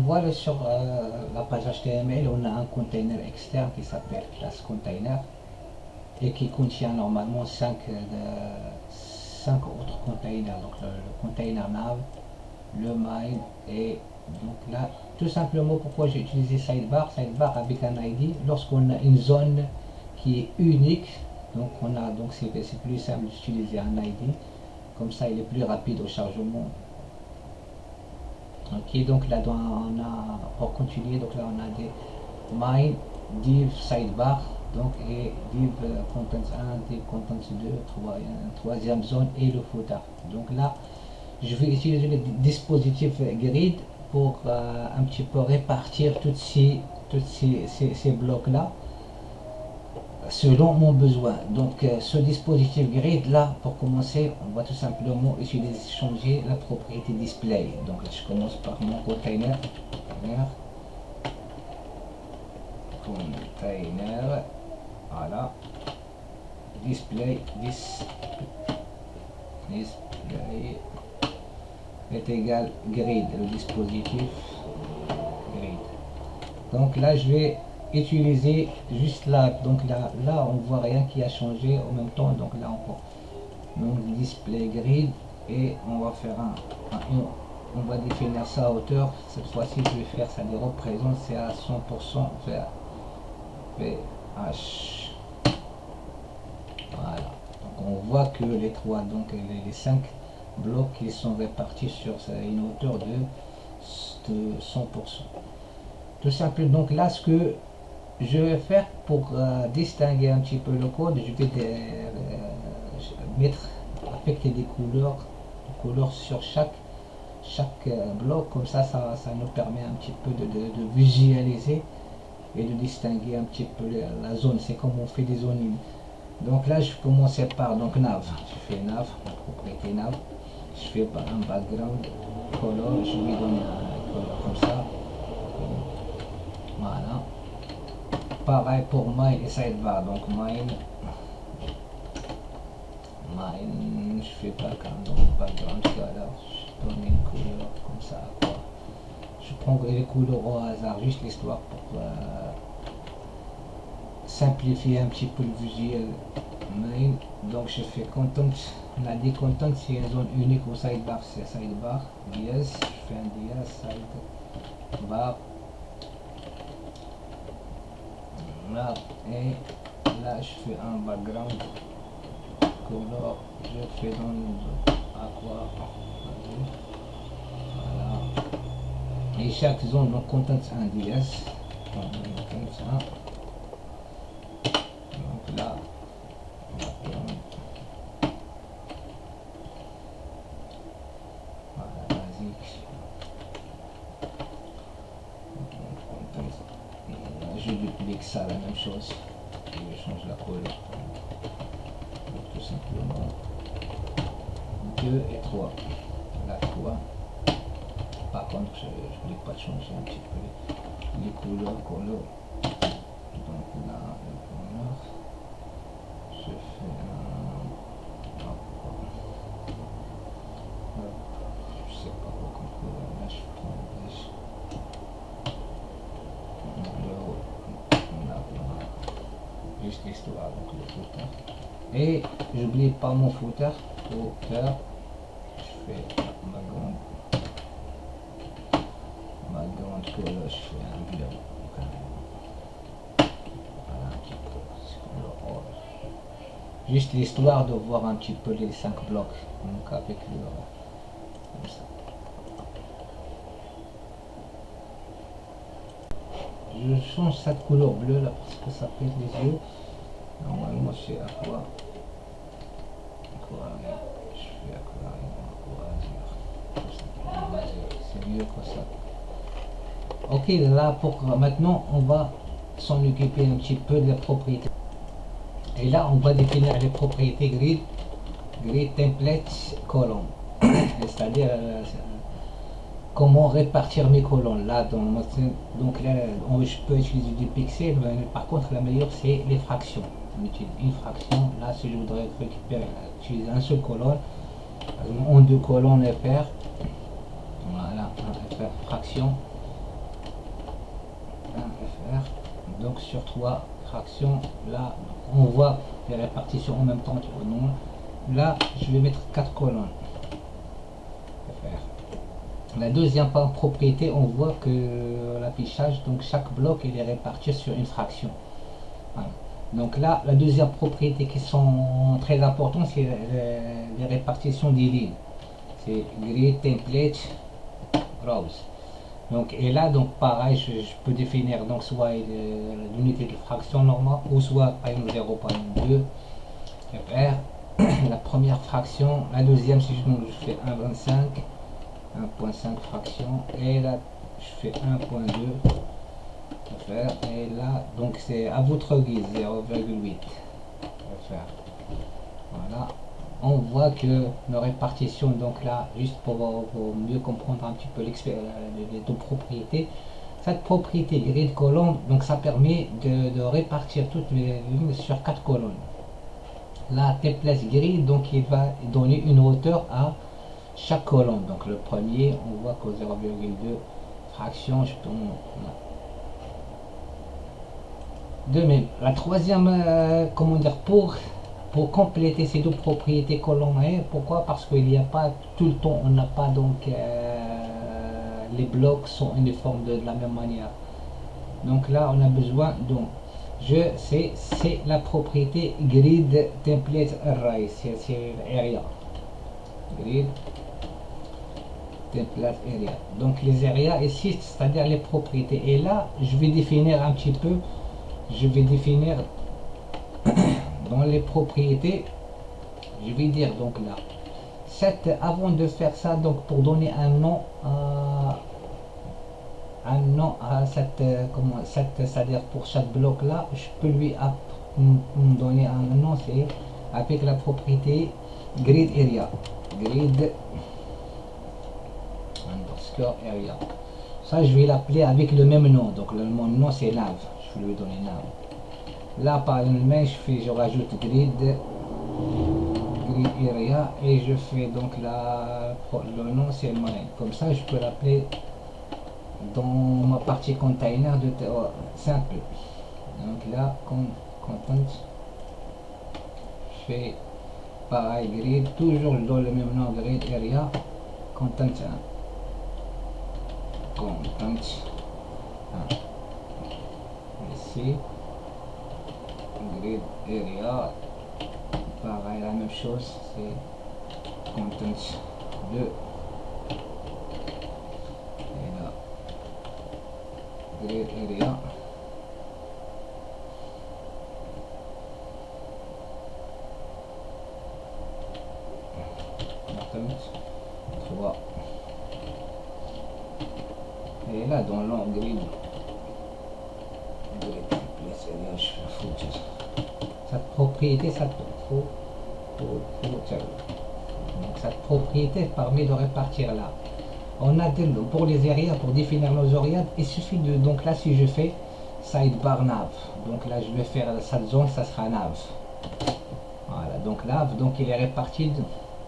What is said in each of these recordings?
voit sur la page HTML, on a un container externe qui s'appelle classe container et qui contient normalement 5 autres containers. Donc le container nav, le main et donc là tout simplement pourquoi j'ai utilisé sidebar avec un ID lorsqu'on a une zone qui est unique. Donc on a donc c'est plus simple d'utiliser un ID, comme ça il est plus rapide au chargement. Ok, donc là on a, pour continuer, donc là on a des main, div sidebar, donc et div contents 1, div contents 2, troisième zone et le footer. Donc là je vais utiliser le dispositif grid pour un petit peu répartir tous ces blocs là selon mon besoin. Donc ce dispositif grid là, pour commencer, on va tout simplement changer la propriété display. Donc là, je commence par mon container, voilà, display est égal grid, le dispositif grid. Donc là je vais utiliser juste là, donc là on voit rien qui a changé en même temps. Donc là donc display grid et on va faire on va définir ça à hauteur. Cette fois-ci je vais faire ça, les représente c'est à 100% vers VH. Voilà, donc on voit que les trois, donc les 5 blocs qui sont répartis sur une hauteur de 100%. Tout simplement. Donc là ce que je vais faire pour distinguer un petit peu le code, je vais mettre affecter des couleurs sur chaque bloc, comme ça nous permet un petit peu de visualiser et de distinguer un petit peu la zone. C'est comme on fait des zones. Donc là je vais commencer par donc nav, je fais nav, propriété nav, je fais par un background color, je lui donne un color comme ça. Voilà, pareil pour main et sidebar. Donc main, je fais background color, je donne une couleur comme ça. Je prends les couleurs au hasard, juste l'histoire pour simplifier un petit peu le visuel. Main, donc je fais content, on a dit content c'est une zone unique au sidebar, c'est sidebar, dièse, je fais un dièse, sidebar. Là, et là je fais un background color, je fais dans le aqua, voilà, et chaque zone donc content un DS, donc là voilà, basique, je duplique ça, la même chose, je change la couleur, donc tout simplement 2 et 3, la 3. Par contre je ne voulais pas changer un petit peu les couleurs, donc là le couleur, je fais je sais pas quoi comme couleur, là je prends juste l'histoire, donc le footer, et j'oublie pas mon footer, je fais ma grande couleur, je fais un bleu, voilà, un petit peu, juste l'histoire de voir un petit peu les 5 blocs, donc avec le comme ça. Je change cette couleur bleue là parce que ça pète les yeux. Normalement c'est aqua, je fais aqua azur, c'est mieux que ça. Ok, là pour maintenant on va s'en occuper un petit peu de la propriété. Et là on va définir les propriétés grid template column, c'est-à-dire comment répartir mes colonnes. Là donc là je peux utiliser du pixel, mais par contre la meilleure c'est les fractions. On utilise une fraction. Là si je voudrais récupérer, utiliser un seul colonne, en 2 colonnes FR, voilà, FR fraction, Donc sur 3 fractions, là on voit les répartitions en même temps au nombre. Là je vais mettre 4 colonnes. La deuxième propriété, on voit que l'affichage, donc chaque bloc il est réparti sur une fraction. Voilà. Donc là, la deuxième propriété qui sont très importantes, c'est les répartitions des lignes. C'est grid, template, rows. Donc, et là, donc pareil, je peux définir donc soit l'unité de fraction normale ou soit par exemple 0.2 fr. La première fraction, la deuxième, si je fais 1,25, 1.5 fraction, et là je fais 1.2 fr, et là donc c'est à votre guise 0,8 fr. Voilà, on voit que nos répartitions, donc là juste pour mieux comprendre un petit peu les deux propriétés, cette propriété grid colonne, donc ça permet de répartir toutes les lignes sur 4 colonnes. La template grid, donc il va donner une hauteur à chaque colonne. Donc le premier, on voit qu'au 0,2 fraction, je peux de même. La troisième, comment dire, pour compléter ces deux propriétés colonnes, pourquoi? Parce qu'il n'y a pas tout le temps, on n'a pas donc les blocs sont uniformes de la même manière. Donc là, on a besoin donc c'est la propriété grid template array, c'est area grid template area. Donc les areas ici, c'est-à-dire les propriétés. Et là, je vais définir un petit peu, je vais définir dans les propriétés, je vais dire donc là, avant de faire ça, donc pour donner un nom à c'est-à-dire pour chaque bloc là, je peux lui donner un nom, c'est avec la propriété grid area, grid underscore area. Ça je vais l'appeler avec le même nom, donc mon nom c'est nav, je vais lui donner nav. Là par le même je rajoute grid area et je fais donc le nom c'est mine, comme ça je peux l'appeler dans ma partie container de simple. Donc là content, je fais pareil grid, toujours dans le même nom, grid area content 1, content 1. Ici grid area pareil, la même chose, c'est content 2. Et là grid area content 3. Et là dans l'onglet grid cette propriété, donc cette propriété permet de répartir là. On a pour les areas, pour définir nos areas, il suffit de, donc là si je fais sidebar nav, donc là je vais faire cette zone, ça sera nav. Voilà, donc nav, donc il est réparti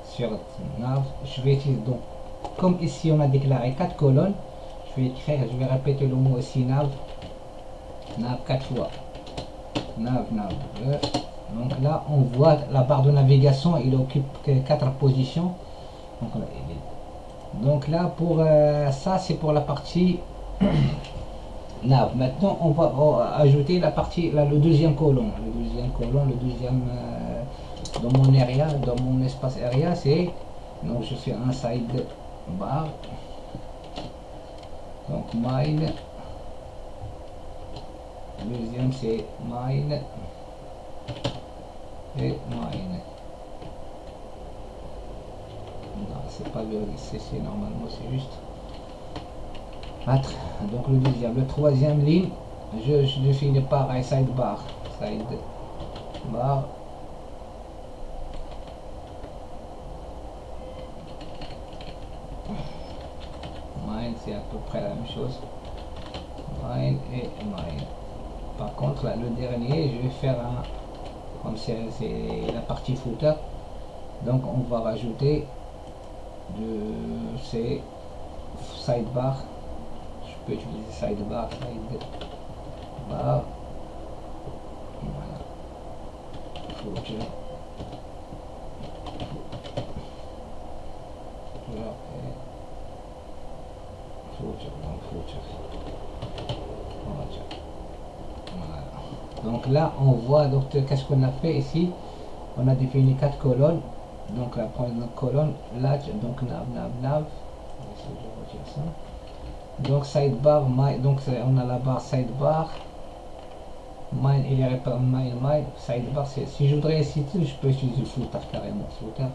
sur nav. Je vais utiliser donc, comme ici on a déclaré 4 colonnes, je vais écrire, je vais répéter le mot ici nav 4 fois, nav. Donc là on voit la barre de navigation, il occupe 4 positions. Donc là pour ça c'est pour la partie nav. Maintenant on va ajouter la partie le deuxième colonne, dans mon area, dans mon espace area, c'est donc je fais un side bar, donc mine, deuxième c'est mine et mine. Non, c'est pas le CC, normalement c'est juste 4. Donc le troisième ligne, je définis par un sidebar, mine, c'est à peu près la même chose, mine et mine. Par contre là, le dernier, je vais faire un, comme c'est la partie footer, donc on va rajouter ces sidebar. Je peux utiliser sidebar, sidebar, voilà, footer, voilà. Donc là on voit donc qu'est-ce qu'on a fait ici. On a défini 4 colonnes. Donc la première colonne là, donc nav, je retire ça. Donc sidebar, donc on a la barre sidebar, mine, il y a pas mine, sidebar. Si je voudrais ici, je peux utiliser le footer carrément, footer.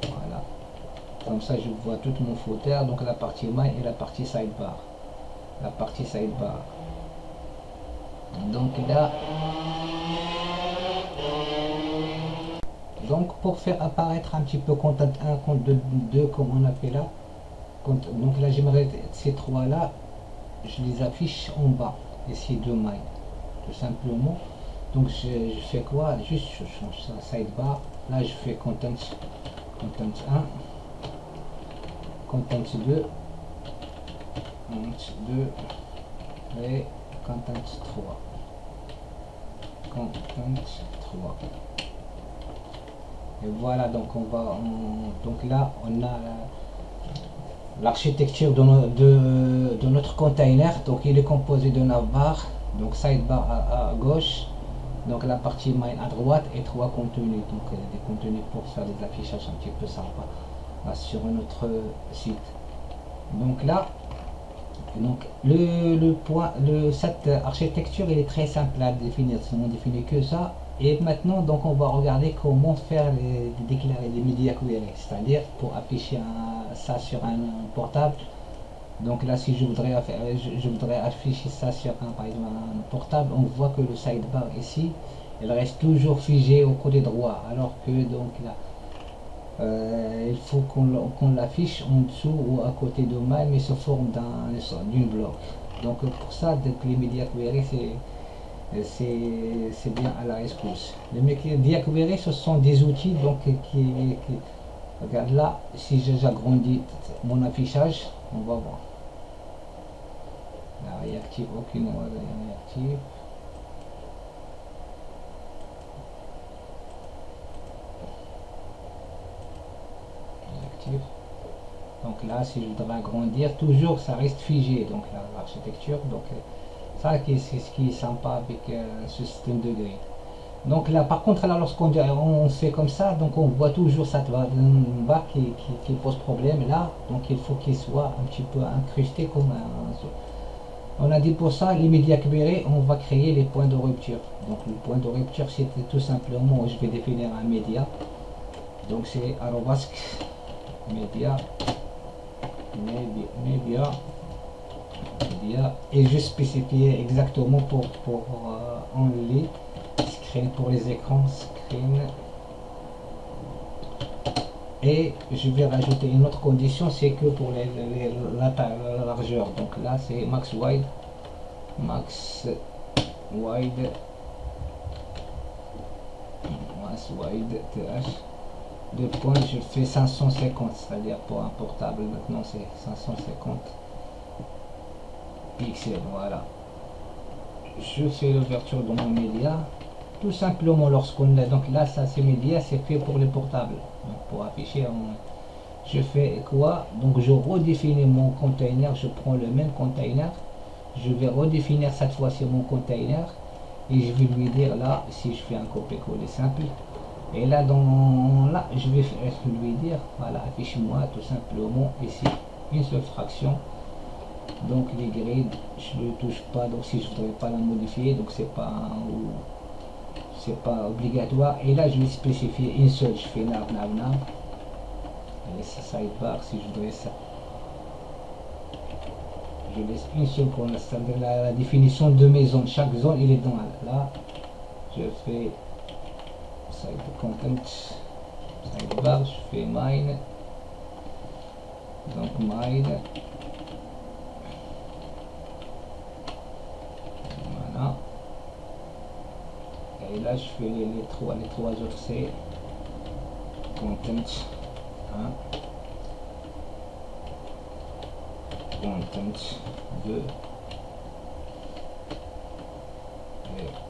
Voilà. Comme ça, je vois tout mon footer, donc la partie mine et la partie sidebar. La partie sidebar. Donc là, donc pour faire apparaître un petit peu content 1, content 2, comme on a fait là. Donc là, j'aimerais ces trois là, je les affiche en bas, ici de mine, tout simplement. Donc je fais quoi? Juste je change ça, sidebar. Là je fais content 1, content 2 et content 3. Et voilà, donc donc là on a l'architecture de notre container. Donc il est composé de navbar, donc sidebar à gauche, donc la partie mine à droite et 3 contenus, donc des contenus pour faire des affichages un petit peu sympa sur notre site. Donc là, donc cette architecture elle est très simple à définir, on définit que ça. Et maintenant donc on va regarder comment faire déclarer les media query, c'est-à-dire pour afficher ça sur un portable. Donc là si je voudrais afficher ça sur par exemple un portable, on voit que le sidebar ici il reste toujours figé au côté droit, alors que donc là il faut qu'on l'affiche en dessous ou à côté de mail, mais sous forme d'une bloc. Donc pour ça, les media query c'est bien à la rescousse. Les media query ce sont des outils donc qui regarde là, si j'agrandis mon affichage, on va voir. Là, il active aucune réactive. Donc là si je voudrais agrandir, toujours ça reste figé, donc l'architecture. Donc ça c'est ce qui est sympa avec ce système de grille. Donc là par contre là lorsqu'on fait comme ça, donc on voit toujours cette barre qui pose problème là, donc il faut qu'il soit un petit peu incrusté comme on a dit. Pour ça les médias query, on va créer les points de rupture. Donc le point de rupture c'était tout simplement, je vais définir un média, donc c'est arrobasque média et je spécifier exactement pour only screen, pour les écrans screen. Et je vais rajouter une autre condition, c'est que pour la largeur, donc là c'est max wide th de points, je fais 550, c'est-à-dire pour un portable maintenant c'est 550 pixels. Voilà, je fais l'ouverture de mon média tout simplement. Lorsqu'on a donc là ça c'est média, c'est fait pour les portables, donc pour afficher je fais quoi? Donc je redéfinis mon container, je prends le même container, je vais redéfinir cette fois-ci mon container et je vais lui dire là, si je fais un copier-coller simple, et là là je vais lui dire voilà, affiche-moi tout simplement ici une seule fraction. Donc les grids je ne touche pas, donc si je voudrais pas la modifier, donc c'est pas obligatoire. Et là je vais spécifier une seule, je fais nav et ça sidebar, si je voudrais ça je laisse une seule pour l'instant. La définition de mes zones, chaque zone il est dans là, je fais side content sidebar, je fais mine, donc mine, voilà. Et là je fais les trois autres, c'est content 1, content 2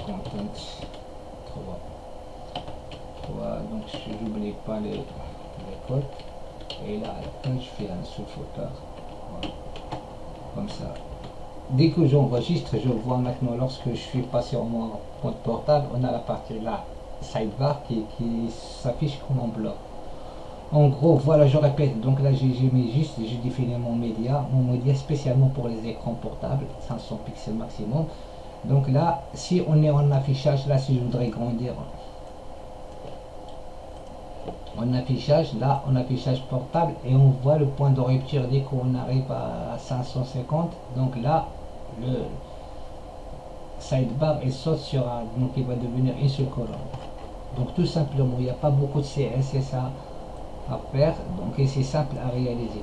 content 3, donc je n'oublie pas les codes, et là à la fin je fais un sous-footer, voilà, comme ça. Dès que j'enregistre, je vois maintenant lorsque je suis passé sur mon compte portable, on a la partie là, sidebar qui s'affiche comme en bloc. En gros, voilà, je répète, donc là j'ai défini mon média spécialement pour les écrans portables, 500 pixels maximum. Donc là, si on est en affichage, là si je voudrais grandir en affichage, là en affichage portable, et on voit le point de rupture dès qu'on arrive à 550, donc là le sidebar il saute sur un, donc il va devenir une seule colonne. Donc tout simplement, il n'y a pas beaucoup de CSS à faire, donc c'est simple à réaliser.